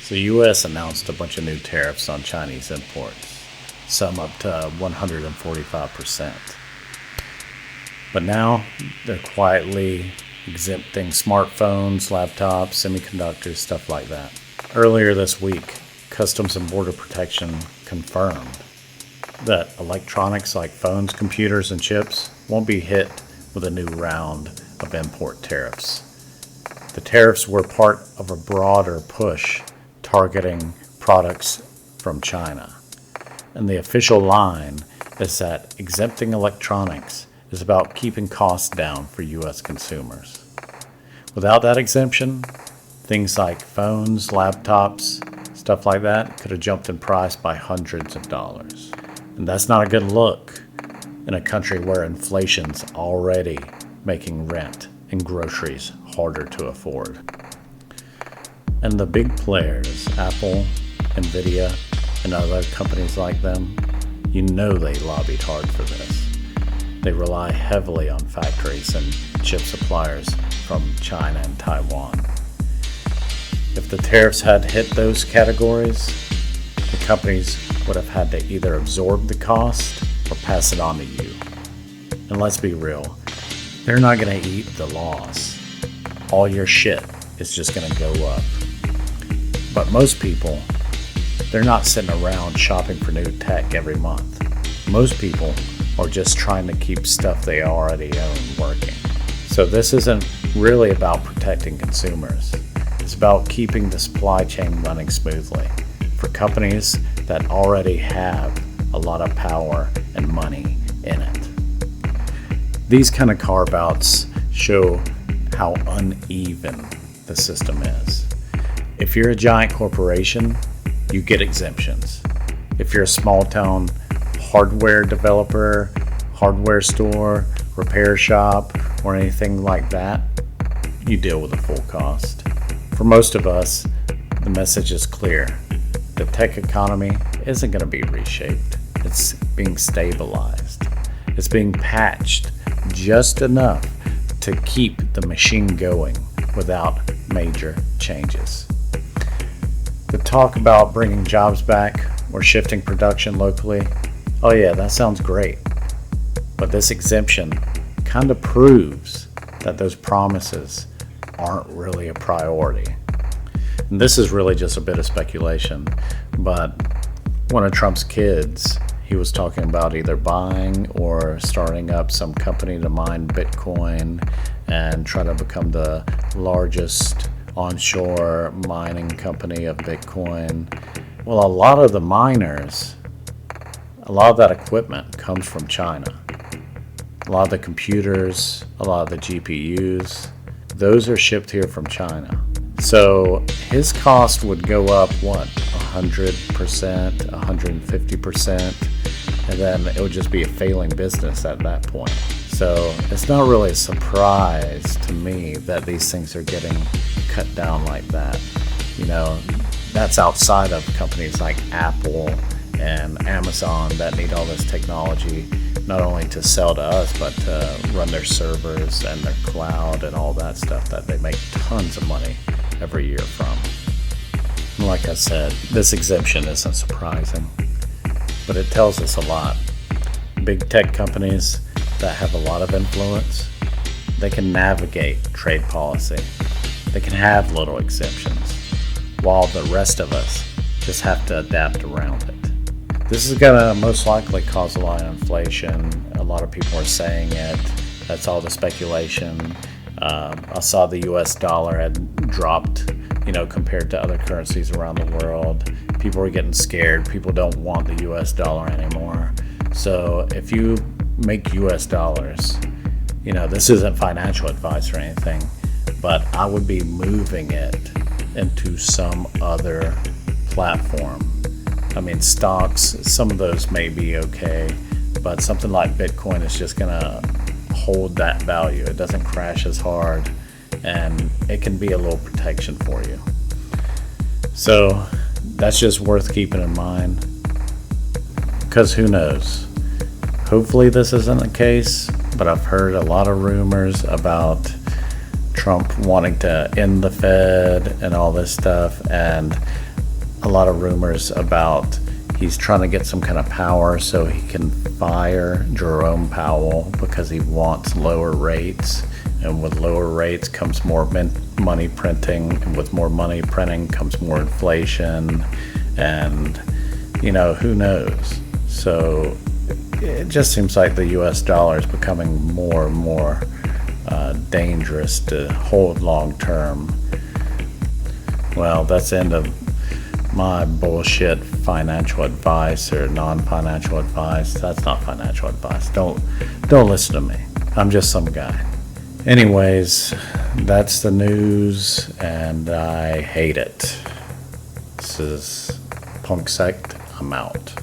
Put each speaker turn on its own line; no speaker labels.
So the U.S. announced a bunch of new tariffs on Chinese imports, some up to 145%. But now they're quietly exempting smartphones, laptops, semiconductors, stuff like that. Earlier this week, Customs and Border Protection confirmed that electronics like phones, computers, and chips won't be hit with a new round of import tariffs. The tariffs were part of a broader push targeting products from China. And the official line is that exempting electronics is about keeping costs down for U.S. consumers. Without that exemption, things like phones, laptops, stuff like that could have jumped in price by hundreds of dollars. And that's not a good look in a country where inflation's already making rent and groceries harder to afford. And the big players, Apple, Nvidia, and other companies like them, you know they lobbied hard for this. They rely heavily on factories and chip suppliers from China and Taiwan. If the tariffs had hit those categories, the companies would have had to either absorb the cost or pass it on to you. And let's be real, they're not going to eat the loss. All your shit is just going to go up. But most people, they're not sitting around shopping for new tech every month. Most people are just trying to keep stuff they already own working. So this isn't really about protecting consumers. It's about keeping the supply chain running smoothly for companies that already have a lot of power and money in it. These kind of carve-outs show how uneven the system is. If you're a giant corporation, you get exemptions. If you're a small-town hardware developer, hardware store, repair shop, or anything like that, you deal with the full cost. For most of us, the message is clear. The tech economy isn't going to be reshaped. It's being stabilized. It's being patched just enough to keep the machine going without major changes. The talk about bringing jobs back or shifting production locally, oh yeah, that sounds great. But this exemption kind of proves that those promises aren't really a priority. And this is really just a bit of speculation, but one of Trump's kids, he was talking about either buying or starting up some company to mine Bitcoin and try to become the largest onshore mining company of Bitcoin. Well, a lot of the miners, a lot of that equipment comes from China. A lot of the computers, a lot of the GPUs, those are shipped here from China. So his cost would go up, 100%, 150%, and then it would just be a failing business at that point. So it's not really a surprise to me that these things are getting cut down like that. You know, that's outside of companies like Apple and Amazon that need all this technology, not only to sell to us, but to run their servers and their cloud and all that stuff that they make tons of money every year from. And like I said, this exemption isn't surprising, but it tells us a lot. Big tech companies that have a lot of influence, they can navigate trade policy. They can have little exemptions, while the rest of us just have to adapt around it. This is going to most likely cause a lot of inflation. A lot of people are saying it. That's all the speculation. I saw the US dollar had dropped, compared to other currencies around the world. People are getting scared. People don't want the US dollar anymore. So if you make US dollars, this isn't financial advice or anything, but I would be moving it into some other platform. I mean, stocks, some of those may be okay, but something like Bitcoin is just going to hold that value. It doesn't crash as hard, and it can be a little protection for you. So that's just worth keeping in mind, because who knows? Hopefully this isn't the case, but I've heard a lot of rumors about Trump wanting to end the Fed and all this stuff, and a lot of rumors about he's trying to get some kind of power so he can fire Jerome Powell because he wants lower rates. And with lower rates comes more money printing, and with more money printing comes more inflation, and who knows. So it just seems like the US dollar is becoming more and more dangerous to hold long term. Well, that's the end of my bullshit financial advice or non-financial advice. That's not financial advice. Don't listen to me. I'm just some guy. Anyways, that's the news, and I hate it. This is PunkSec. I'm out.